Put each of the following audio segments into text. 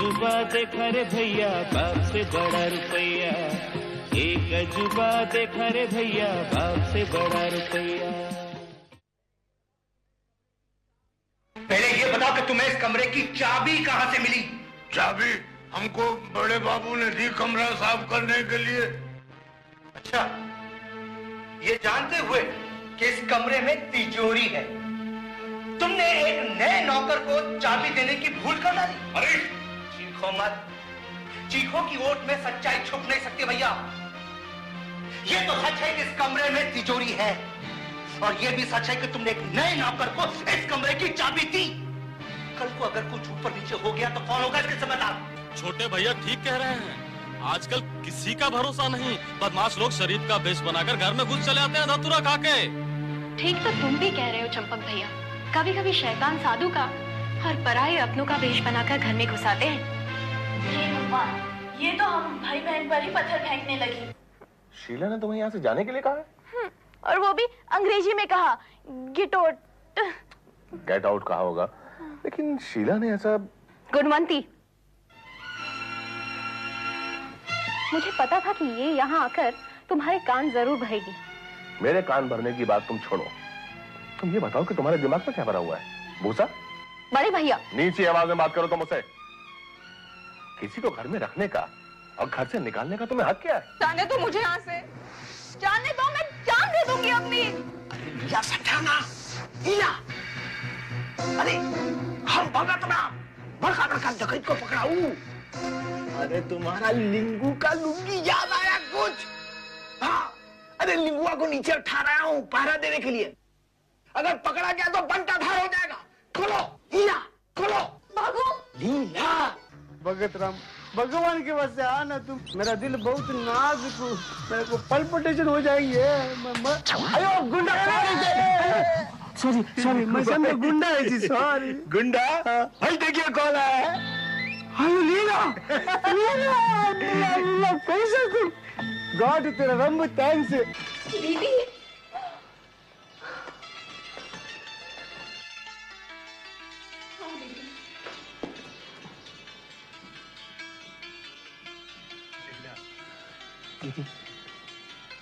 अजूबा देखा रे भैया बाप से बड़ा रुपया, एक अजूबा देखा रे भैया बाप से बड़ा रुपया। पहले ये बताओ कि तुम्हें इस कमरे की चाबी कहां से मिली? चाबी हमको बड़े बाबू ने दी कमरा साफ करने के लिए। अच्छा, ये जानते हुए कि इस कमरे में तिजोरी है, तुमने एक नए नौकर को चाबी देने की भूल कर डाली। अरे चीखो मत, चीखो की ओट में सच्चाई छुप नहीं सकती भैया। ये तो सच है कि इस कमरे में तिजोरी है, और ये भी सच है कि तुमने एक नए नौकर को इस कमरे की चाबी दी। कल को अगर कुछ ऊपर नीचे हो गया तो कौन होगा इसके जिम्मेदार? छोटे भैया ठीक कह रहे हैं, आजकल किसी का भरोसा नहीं। बदमाश लोग शरीफ का भेष बनाकर घर में घुस चले आते हैं धतूरा खा के। ठीक तो तुम भी कह रहे हो चंपक भैया, कभी कभी शैतान साधु का और पराये अपनों का भेष बनाकर घर में घुसाते हैं। हे भगवान, ये तो हम भाई बहन पर ही पत्थर फेंकने लगी। शीला ने तुम्हें यहाँ से जाने के लिए कहा है? और वो भी अंग्रेजी में कहा, गेट आउट। गेट आउट कहा होगा, लेकिन शीला ने ऐसा। गुणवंती, मुझे पता था कि ये यहाँ आकर तुम्हारे कान जरूर भरेगी। मेरे कान भरने की बात तुम छोड़ो, तुम ये बताओ कि तुम्हारे दिमाग में क्या भरा हुआ है? भूसा? बड़े भैया, नीची आवाज में बात करो तुम मुझसे। किसी को घर में रखने का और घर से निकालने का तुम्हें हक क्या है? जाने दो मुझे यहाँ से, जाने दो, मैं जान दे दूंगी अपनी। या समझाना हीला। अरे हम भगत ना बड़का बड़का डकैत को पकड़ाऊ। अरे तुम्हारा लिंगू का लुंगी याद आया कुछ? हाँ, अरे लिंगुआ को नीचे उठा रहा हूँ पहरा देने के लिए। अगर पकड़ा गया तो बंटा धार हो जाएगा। खोलो हीला, खोलो। भागो हीला। भगत राम, भगवान के वजह से आना तुम। मेरा दिल बहुत नाजुक, मेरे को पल्पिटेशन हो जाएगी। अयो गुंडा, सॉरी सॉरी, मैं समझा गुंडा है जी, सॉरी। गुंडा? भाई देखिए कौन है। अरे लीला, लीला, लीला, लीला, कैसे तुम? गॉड तेरा रंग थैंक्स। दीदी, दीदी,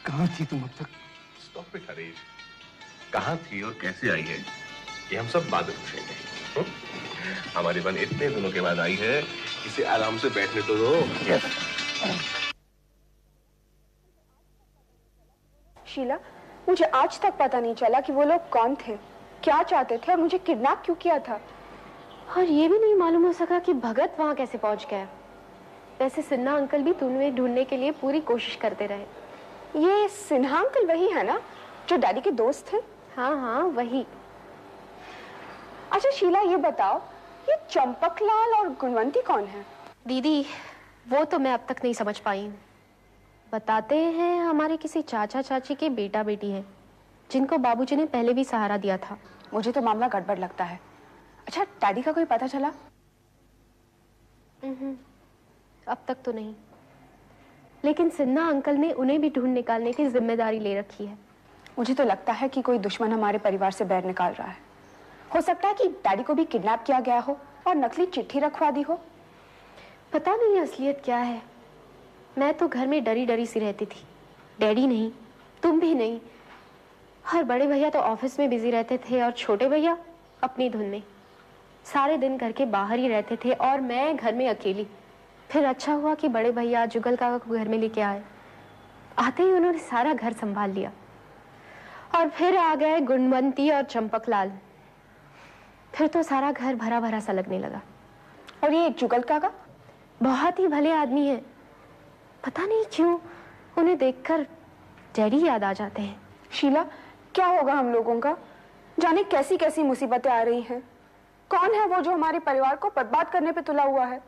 कहाँ थी तुम अब तक? स्टॉप इट हरीश, कहाँ थी और कैसे आई है ये हम सब बाद में पूछेंगे। हमारी बहन इतने दिनों के बाद आई है, इसे आराम से बैठने तो दो। शीला, मुझे आज तक पता नहीं चला कि वो लोग कौन थे, क्या चाहते थे और मुझे किडनैप क्यों किया था। और ये भी नहीं मालूम हो सका कि भगत वहाँ कैसे पहुँच गया। वैसे सिन्हा अंकल भी तुम्हें ढूंढने के लिए पूरी कोशिश करते रहे। ये सिन्हा अंकल वही है ना जो डैडी के दोस्त थे? हाँ हाँ वही। अच्छा शीला, ये बताओ, ये चंपकलाल और गुणवंती कौन है? दीदी, वो तो मैं अब तक नहीं समझ पाई। बताते हैं हमारे किसी चाचा चाची के बेटा बेटी हैं, जिनको बाबूजी ने पहले भी सहारा दिया था। मुझे तो मामला गड़बड़ लगता है। अच्छा, डैडी का कोई पता चला? अब तक तो नहीं, लेकिन सिन्हा अंकल ने उन्हें भी ढूंढ निकालने की जिम्मेदारी ले रखी है। मुझे तो लगता है कि कोई दुश्मन हमारे परिवार से बैर निकाल रहा है। हो सकता है कि डैडी को भी किडनैप किया गया हो और नकली चिट्ठी रखवा दी हो। पता नहीं असलियत क्या है। मैं तो घर में डरी डरी सी रहती थी। डैडी नहीं, तुम भी नहीं, और बड़े भैया तो ऑफिस में बिजी रहते थे और छोटे भैया अपनी धुन में सारे दिन घर के बाहर ही रहते थे और मैं घर में अकेली। फिर अच्छा हुआ कि बड़े भैया जुगल काका को घर में लेके आए। आते ही उन्होंने सारा घर संभाल लिया। और फिर आ गए गुणवंती और चंपकलाल। फिर तो सारा घर भरा भरा सा लगने लगा। और ये जुगल काका बहुत ही भले आदमी हैं। पता नहीं क्यों उन्हें देखकर डैडी याद आ जाते हैं। शीला, क्या होगा हम लोगों का? जाने कैसी कैसी मुसीबतें आ रही हैं। कौन है वो जो हमारे परिवार को बर्बाद करने पे तुला हुआ है?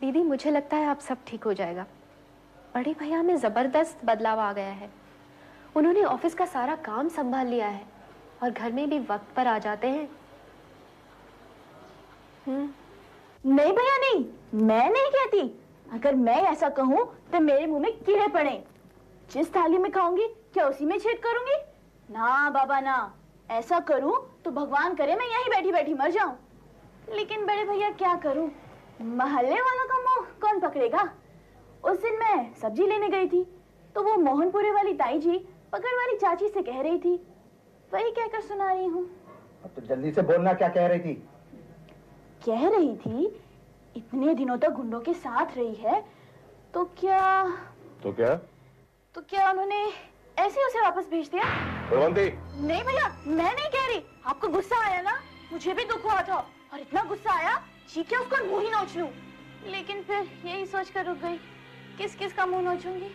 दीदी, मुझे लगता है अब सब ठीक हो जाएगा। बड़े भैया में जबरदस्त बदलाव आ गया है। उन्होंने ऑफिस का सारा काम संभाल लिया है और घर में भी वक्त पर आ जाते हैं। नहीं भैया नहीं, मैं नहीं कहती। अगर मैं ऐसा कहूँ तो मेरे मुंह में कीड़े पड़े। जिस थाली में खाऊंगी क्या उसी में छेद करूंगी? ना बाबा ना, ऐसा करूं तो भगवान करे मैं यहीं बैठी बैठी मर जाऊं। लेकिन बड़े भैया क्या करूं, मोहल्ले वालों का मुंह कौन पकड़ेगा? उस दिन मैं सब्जी लेने गई थी तो वो मोहनपुरे वाली ताई जी पकड़ वाली चाची से कह रही थी, वही कहकर सुना रही हूँ। अब तो जल्दी से बोलना, क्या कह रही थी? कह रही थी इतने दिनों तक गुंडों के साथ रही है तो क्या उन्होंने ऐसे उसे वापस भेज दिया? नहीं भैया, मैं नहीं कह रही। आपको गुस्सा आया ना? मुझे भी दुख हुआ था और इतना गुस्सा आया चीख के उसका मुंह ही नोच लूं। लेकिन फिर यही सोच कर रुक गई, किस किस का मुंह नोचूंगी।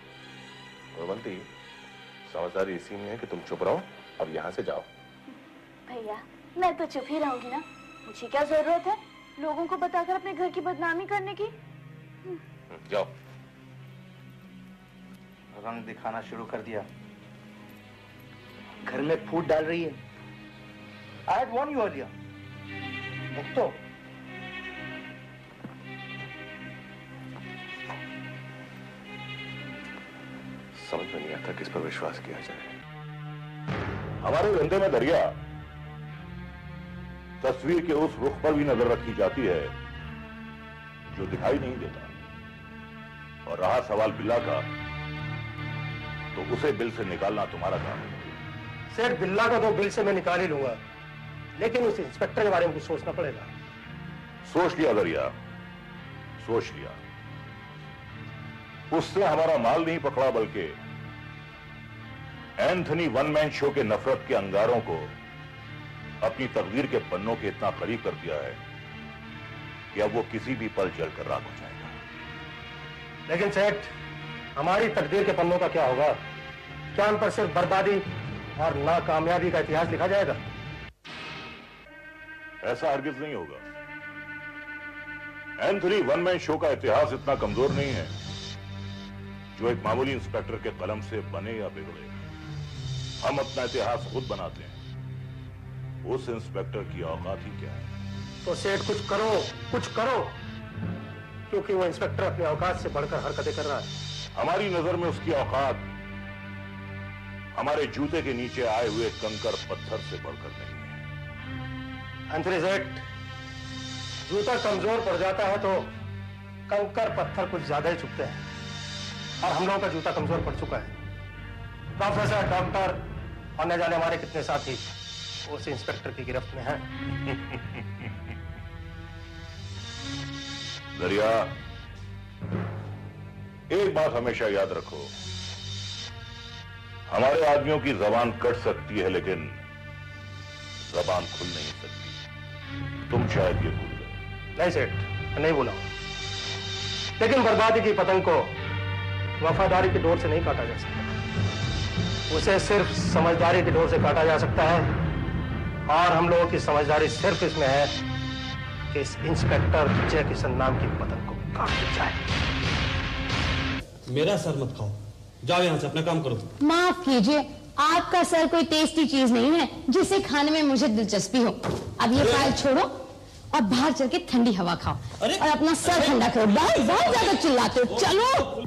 समझदारी इसी में है कि तुम चुप रहो, अब यहाँ से जाओ। भैया मैं तो चुप ही रहूंगी ना, मुझे क्या जरूरत है लोगों को बताकर अपने घर की बदनामी करने की। जाओ। रंग दिखाना शुरू कर दिया, घर में फूट डाल रही है। I had warned you earlier. तो समझ में नहीं आता किस पर विश्वास किया जाए। हमारे धंधे में दरिया तस्वीर के उस रुख पर भी नजर रखी जाती है जो दिखाई नहीं देता, और रहा सवाल बिल्ला का, तो उसे बिल से निकालना तुम्हारा काम है। सेठ, बिल्ला को तो बिल से मैं निकाल ही लूंगा, लेकिन उस इंस्पेक्टर के बारे में कुछ सोचना पड़ेगा। सोच लिया दरिया, सोच लिया। उससे हमारा माल नहीं पकड़ा, बल्कि एंथनी वन मैन शो के नफरत के अंगारों को अपनी तकदीर के पन्नों के इतना करीब कर दिया है कि अब वो किसी भी पल जलकर राख हो जाएगा। लेकिन सेठ, हमारी तकदीर के पन्नों का क्या होगा? क्या उन पर सिर्फ बर्बादी और नाकामयाबी का इतिहास लिखा जाएगा? ऐसा हरगिज नहीं होगा। एंथनी वन मैन शो का इतिहास इतना कमजोर नहीं है जो एक मामूली इंस्पेक्टर के कलम से बने या बिगड़े। हम अपना इतिहास खुद बनाते हैं। उस इंस्पेक्टर की औकात ही क्या है? तो सेठ कुछ करो, क्योंकि वो इंस्पेक्टर अपनी औकात से बढ़कर हरकतें कर रहा है। हमारी नजर में उसकी औकात हमारे जूते के नीचे आए हुए कंकर पत्थर से बढ़कर नहीं है। एंथनी सेठ, जूता कमजोर पड़ जाता है तो कंकर पत्थर कुछ ज्यादा ही चुभते हैं, और हम लोगों का जूता कमजोर पड़ चुका है। प्रोफेसर, डॉक्टर और न जाने हमारे कितने साथी उस इंस्पेक्टर की गिरफ्त में हैं। दरिया, एक बात हमेशा याद रखो, हमारे आदमियों की जबान कट सकती है लेकिन जबान खुल नहीं सकती। तुम शायद ये भूल गए। नहीं सेठ, नहीं भूला, लेकिन बर्बादी की पतंग को वफादारी की डोर से नहीं काटा जा सकता, उसे सिर्फ समझदारी की डोर से काटा जा सकता है। और हम लोगों की समझदारी सिर्फ इसमें है कि इस इंस्पेक्टर जय किशन नाम की पतंग को काट दिया जाए। मेरा सर मत खाओ, जाओ यहाँ से, अपना काम करो। माफ कीजिए, आपका सर कोई टेस्टी चीज नहीं है जिसे खाने में मुझे दिलचस्पी हो। अब ये फाइल छोड़ो और बाहर चल के ठंडी हवा खाओ और अपना सर ठंडा करो। बहुत ज्यादा चिल्लाते हो, चलो।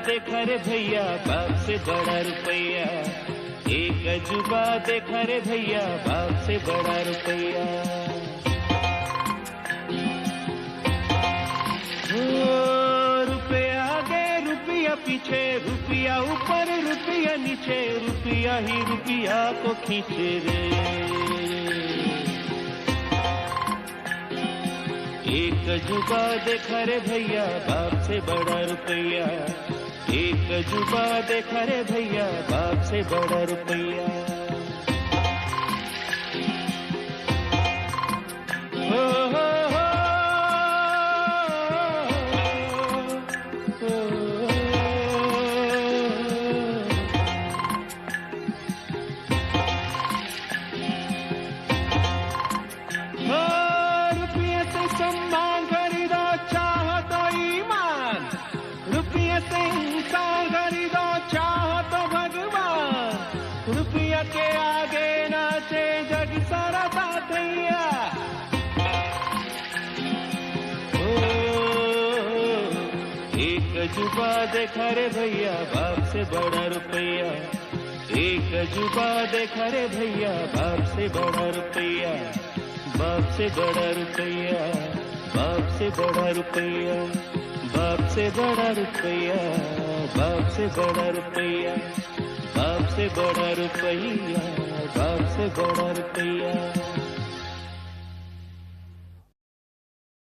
देखा रे भैया बाप से बड़ा रुपया, एक अजूबा देखा रे भैया बाप से बड़ा रुपया। रुपया आगे रुपया पीछे, रुपया ऊपर रुपया नीचे, रुपया ही रुपया को खींचे रे। एक अजूबा देखा रे भैया बाप से बड़ा रुपया, एक अजूबा देखा रे भैया बाप से बड़ा रुपया। हो हो हो, रुपये से सम्मान खरीदो चाहो तो ईमान, रुपये से इंसान खरीदो चाहो तो भगवान, रुपया के आगे नाचे जग सारा साथिया। एक अजूबा देखा रे भैया बाप से बड़ा रुपया, एक अजूबा देखा रे भैया बाप से बड़ा रुपया, बाप से बड़ा रुपया, बाप से बड़ा रुपया, बाप से बड़ा रुपया, बाप से बड़ा रुपया, बाप से बड़ा रुपया, बाप से बड़ा रुपया।